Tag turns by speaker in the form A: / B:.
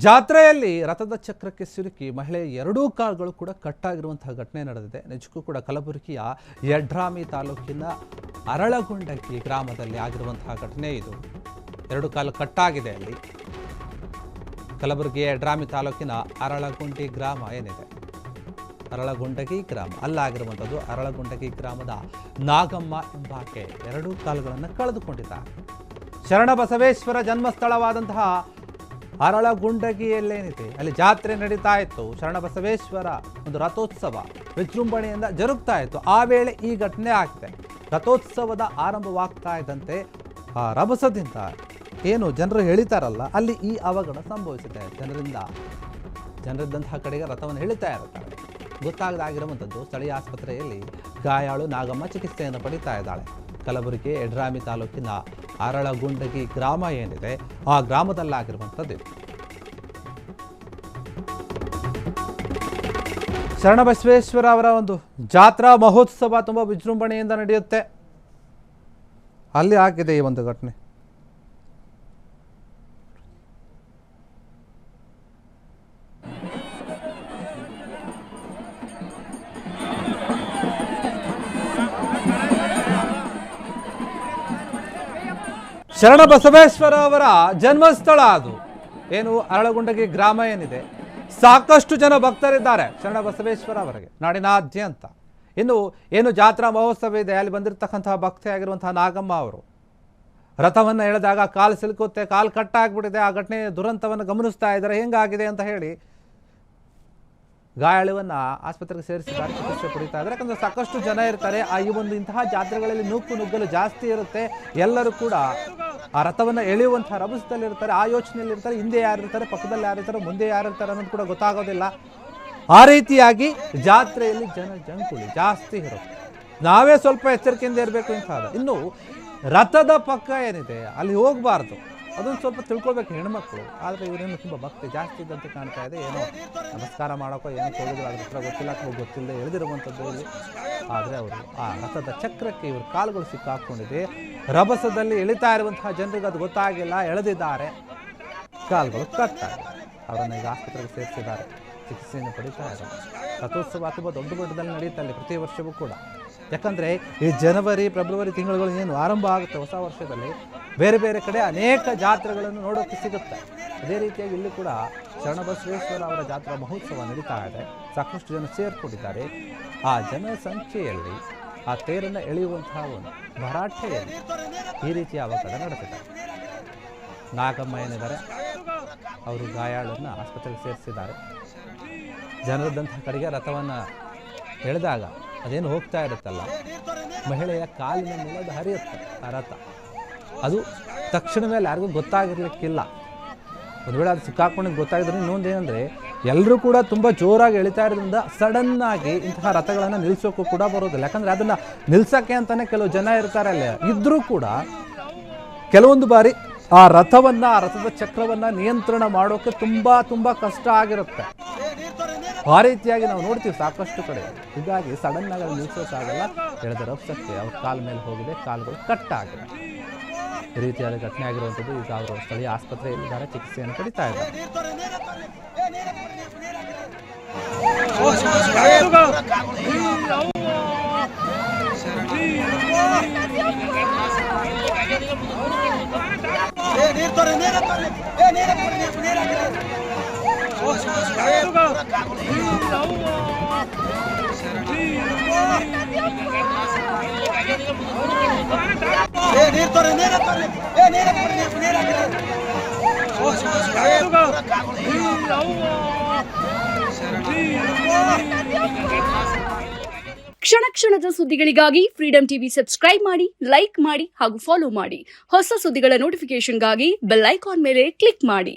A: ಜಾತ್ರೆಯಲ್ಲಿ ರಥದ ಚಕ್ರಕ್ಕೆ ಸಿಲುಕಿ ಮಹಿಳೆಯ ಎರಡೂ ಕಾಲುಗಳು ಕೂಡ ಕಟ್ಟಾಗಿರುವಂತಹ ಘಟನೆ ನಡೆದಿದೆ. ನಿಜಕ್ಕೂ ಕೂಡ ಕಲಬುರಗಿಯ ಯಡ್ರಾಮಿ ತಾಲೂಕಿನ ಅರಳಗುಂಡಗಿ ಗ್ರಾಮದಲ್ಲಿ ಆಗಿರುವಂತಹ ಘಟನೆ ಇದು. ಎರಡು ಕಾಲು ಕಟ್ಟಾಗಿದೆ ಅಲ್ಲಿ. ಕಲಬುರಗಿಯ ಯಡ್ರಾಮಿ ತಾಲೂಕಿನ ಅರಳಗುಂಡಿ ಗ್ರಾಮ ಏನಿದೆ, ಅರಳಗುಂಡಗಿ ಗ್ರಾಮ ಅಲ್ಲಾಗಿರುವಂಥದ್ದು. ಅರಳಗುಂಡಗಿ ಗ್ರಾಮದ ನಾಗಮ್ಮ ಎಂಬಾಕೆ ಎರಡೂ ಕಾಲುಗಳನ್ನು ಕಳೆದುಕೊಂಡಿದ್ದಾರೆ. ಶರಣಬಸವೇಶ್ವರ ಜನ್ಮಸ್ಥಳವಾದಂತಹ ಅರಳಗುಂಡಗಿಯಲ್ಲೇನಿದೆ ಅಲ್ಲಿ ಜಾತ್ರೆ ನಡೀತಾ ಇತ್ತು. ಶರಣಬಸವೇಶ್ವರ ಒಂದು ರಥೋತ್ಸವ ವಿಜೃಂಭಣೆಯಿಂದ ಜರುಗ್ತಾ ಇತ್ತು. ಆ ವೇಳೆ ಈ ಘಟನೆ ಆಗಿದೆ. ರಥೋತ್ಸವದ ಆರಂಭವಾಗ್ತಾ ಇದ್ದಂತೆ ಆ ರಭಸದಿಂದ ಏನು ಜನರು ಎಳಿತಾರಲ್ಲ, ಅಲ್ಲಿ ಈ ಅವಘಡ ಸಂಭವಿಸಿದೆ. ಜನರಿದ್ದಂತಹ ಕಡೆಗೆ ರಥವನ್ನು ಎಳಿತಾ ಇರುತ್ತಾರೆ. ಗೊತ್ತಾಗದಾಗಿರುವಂಥದ್ದು ಸ್ಥಳೀಯ ಆಸ್ಪತ್ರೆಯಲ್ಲಿ ಗಾಯಾಳು ನಾಗಮ್ಮ ಚಿಕಿತ್ಸೆಯನ್ನು ಪಡಿತಾ ಇದ್ದಾಳೆ. ಕಲಬುರಗಿ ಯಡ್ರಾಮಿ ತಾಲೂಕಿನ ಅರಳಗುಂಡಗಿ ಗ್ರಾಮ ಏನಿದೆ ಆ ಗ್ರಾಮದಲ್ಲಾಗಿರುವಂಥದ್ದು. ಶರಣಬಸವೇಶ್ವರ ಅವರ ಒಂದು ಜಾತ್ರಾ ಮಹೋತ್ಸವ ತುಂಬ ವಿಜೃಂಭಣೆಯಿಂದ ನಡೆಯುತ್ತೆ. ಅಲ್ಲಿ ಆಗಿದೆ ಈ ಒಂದು ಘಟನೆ. ಶರಣಬಸವೇಶ್ವರ ಅವರ ಜನ್ಮಸ್ಥಳ ಅದು. ಏನು ಅರಳಗುಂಡಗಿ ಗ್ರಾಮ ಏನಿದೆ, ಸಾಕಷ್ಟು ಜನ ಭಕ್ತರಿದ್ದಾರೆ ಶರಣಬಸವೇಶ್ವರ ಅವರಿಗೆ ನಾಡಿನಾದ್ಯಂತ. ಇನ್ನು ಏನು ಜಾತ್ರಾ ಮಹೋತ್ಸವ ಇದೆ, ಅಲ್ಲಿ ಬಂದಿರತಕ್ಕಂತಹ ಭಕ್ತೆಯಾಗಿರುವಂತಹ ನಾಗಮ್ಮ ಅವರು ರಥವನ್ನು ಎಳೆದಾಗ ಕಾಲು ಸಿಲುಕುತ್ತೆ, ಕಾಲು ಕಟ್ಟಾಗ್ಬಿಟ್ಟಿದೆ. ಆ ಘಟನೆ ದುರಂತವನ್ನು ಗಮನಿಸ್ತಾ ಇದ್ದಾರೆ. ಹೆಂಗಾಗಿದೆ ಅಂತ ಹೇಳಿ ಗಾಯಾಳುವನ್ನು ಆಸ್ಪತ್ರೆಗೆ ಸೇರಿಸಿದ್ದಾರೆ, ಚಿಕಿತ್ಸೆ ಪಡಿತಾ ಇದ್ದಾರೆ. ಯಾಕಂದರೆ ಸಾಕಷ್ಟು ಜನ ಇರ್ತಾರೆ. ಈ ಒಂದು ಇಂತಹ ಜಾತ್ರೆಗಳಲ್ಲಿ ನೂಕು ನುಗ್ಗಲು ಜಾಸ್ತಿ ಇರುತ್ತೆ. ಎಲ್ಲರೂ ಕೂಡ ಆ ರಥವನ್ನು ಎಳೆಯುವಂತಹ ರಭಸದಲ್ಲಿರ್ತಾರೆ, ಆ ಯೋಚನೆಯಲ್ಲಿ ಇರ್ತಾರೆ. ಹಿಂದೆ ಯಾರಿರ್ತಾರೆ, ಪಕ್ಕದಲ್ಲಿ ಯಾರಿರ್ತಾರೆ, ಮುಂದೆ ಯಾರಿರ್ತಾರೆ ಅನ್ನೋದು ಕೂಡ ಗೊತ್ತಾಗೋದಿಲ್ಲ. ಆ ರೀತಿಯಾಗಿ ಜಾತ್ರೆಯಲ್ಲಿ ಜಂಕುಳಿ ಜಾಸ್ತಿ ಇರುತ್ತೆ. ನಾವೇ ಸ್ವಲ್ಪ ಎಚ್ಚರಿಕೆಯಿಂದ ಇರಬೇಕು ಇಂಥದ್ದು. ಇನ್ನು ರಥದ ಪಕ್ಕ ಏನಿದೆ ಅಲ್ಲಿ ಹೋಗಬಾರ್ದು, ಅದೊಂದು ಸ್ವಲ್ಪ ತಿಳ್ಕೊಬೇಕು ಹೆಣ್ಮಕ್ಳು. ಆದರೆ ಇವರೇನು ತುಂಬ ಭಕ್ತಿ ಜಾಸ್ತಿ ಇದ್ದಂತೆ ಕಾಣ್ತಾ ಇದೆ. ಏನೋ ನಮಸ್ಕಾರ ಮಾಡೋಕ್ಕೋ ಏನೋ ಹೋಗಿದ್ರು ಅದ್ರ ಹತ್ರ ಗೊತ್ತಿಲ್ಲ ಅಥವಾ ಗೊತ್ತಿಲ್ಲದೆ ಎಳೆದಿರುವಂಥದ್ದು ಇಲ್ಲಿ. ಆದರೆ ಅವರು ಆ ರಥದ ಚಕ್ರಕ್ಕೆ ಇವರು ಕಾಲುಗಳು ಸಿಕ್ಕಾಕೊಂಡಿದೆ. ರಭಸದಲ್ಲಿ ಎಳಿತಾ ಇರುವಂತಹ ಜನರಿಗೆ ಅದು ಗೊತ್ತಾಗಿಲ್ಲ, ಎಳೆದಿದ್ದಾರೆ, ಕಾಲುಗಳು ಕಟ್ಟಾಗಿದೆ. ಅವರನ್ನು ಈಗ ಆಸ್ಪತ್ರೆಗೆ ಸೇರಿಸಿದ್ದಾರೆ, ಚಿಕಿತ್ಸೆಯನ್ನು ಪಡಿತಾ ಇದ್ದಾರೆ. ರಥೋತ್ಸವ ತುಂಬ ದೊಡ್ಡ ಮಟ್ಟದಲ್ಲಿ ನಡೆಯುತ್ತೆ ಅಲ್ಲಿ ಪ್ರತಿ ವರ್ಷವೂ ಕೂಡ. ಯಾಕಂದರೆ ಈ ಜನವರಿ ಫೆಬ್ರವರಿ ತಿಂಗಳುಗಳು ಏನು ಆರಂಭ ಆಗುತ್ತೆ ಹೊಸ ವರ್ಷದಲ್ಲಿ, ಬೇರೆ ಬೇರೆ ಕಡೆ ಅನೇಕ ಜಾತ್ರೆಗಳನ್ನು ನೋಡೋಕ್ಕೆ ಸಿಗುತ್ತೆ. ಅದೇ ರೀತಿಯಾಗಿ ಇಲ್ಲಿ ಕೂಡ ಶರಣಬಸವೇಶ್ವರ ಅವರ ಜಾತ್ರಾ ಮಹೋತ್ಸವ ನಡೀತಾ ಇದೆ. ಸಾಕಷ್ಟು ಜನ ಸೇರ್ಕೊಂಡಿದ್ದಾರೆ. ಆ ಜನಸಂಖ್ಯೆಯಲ್ಲಿ ಆ ತೇರನ್ನು ಎಳೆಯುವಂತಹ ಒಂದು ಭರಾಟೆಯಲ್ಲಿ ಈ ರೀತಿಯ ಅವಘಡ ನಡೆದಿದೆ. ನಾಗಮ್ಮ ಏನಿದ್ದಾರೆ ಅವರು ಗಾಯಾಳನ್ನು ಆಸ್ಪತ್ರೆಗೆ ಸೇರಿಸಿದ್ದಾರೆ. ಜನರದ್ದಂತಹ ಕಡೆಗೆ ರಥವನ್ನು ಎಳೆದಾಗ ಅದೇನು ಹೋಗ್ತಾ ಇರುತ್ತಲ್ಲ, ಮಹಿಳೆಯ ಕಾಲಿನ ಮೇಲೆ ಅದು ಹರಿಯುತ್ತೆ ಆ ರಥ. ಅದು ತಕ್ಷಣ ಮೇಲೆ ಯಾರಿಗೂ ಗೊತ್ತಾಗಿರ್ಲಿಕ್ಕಿಲ್ಲ. ಒಂದು ವೇಳೆ ಅದು ಸಿಕ್ಕಾಕೊಂಡಿದ್ದು ಗೊತ್ತಾಗಿದ್ರೆ ಇನ್ನೊಂದು ಏನಂದರೆ, ಎಲ್ಲರೂ ಕೂಡ ತುಂಬ ಜೋರಾಗಿ ಎಳಿತಾ ಇರೋದ್ರಿಂದ ಸಡನ್ನಾಗಿ ಇಂತಹ ರಥಗಳನ್ನು ನಿಲ್ಲಿಸೋಕ್ಕೂ ಕೂಡ ಬರೋದಿಲ್ಲ. ಯಾಕಂದರೆ ಅದನ್ನು ನಿಲ್ಸೋಕ್ಕೆ ಅಂತಲೇ ಕೆಲವು ಜನ ಇರ್ತಾರೆ ಅಲ್ಲೇ. ಇದ್ದರೂ ಕೂಡ ಕೆಲವೊಂದು ಬಾರಿ ಆ ರಥದ ಚಕ್ರವನ್ನು ನಿಯಂತ್ರಣ ಮಾಡೋಕ್ಕೆ ತುಂಬ ಕಷ್ಟ ಆಗಿರುತ್ತೆ. ಆ ರೀತಿಯಾಗಿ ನಾವು ನೋಡ್ತೀವಿ ಸಾಕಷ್ಟು ಕಡೆ. ಹೀಗಾಗಿ ಸಡನ್ನಾಗಿ ಅದು ನಿಲ್ಲಿಸೋಕ್ಕಾಗಲ್ಲ. ಎಳೆದ ರಭಸಕ್ಕೆ ಅವ್ರ ಕಾಲ ಮೇಲೆ ಹೋಗಿದೆ, ಕಾಲುಗಳು ಕಟ್ಟಾಗಿದೆ. ಈ ರೀತಿಯಾದ ಘಟನೆ ಆಗಿರುವಂಥದ್ದು. ಈಗ ಅವರು ಸ್ಥಳೀಯ ಆಸ್ಪತ್ರೆಯಲ್ಲಿದ್ದಾರೆ, ಚಿಕಿತ್ಸೆಯನ್ನು ಪಡಿತಾ ಇದ್ದಾರೆ.
B: ಕ್ಷಣ ಕ್ಷಣದ ಸುದ್ದಿಗಳಿಗಾಗಿ ಫ್ರೀಡಂ ಟಿವಿ ಸಬ್ಸ್ಕ್ರೈಬ್ ಮಾಡಿ, ಲೈಕ್ ಮಾಡಿ ಹಾಗೂ ಫಾಲೋ ಮಾಡಿ. ಹೊಸ ಸುದ್ದಿಗಳ ನೋಟಿಫಿಕೇಶನ್ಗಾಗಿ ಬೆಲ್ ಐಕಾನ್ ಮೇಲೆ ಕ್ಲಿಕ್ ಮಾಡಿ.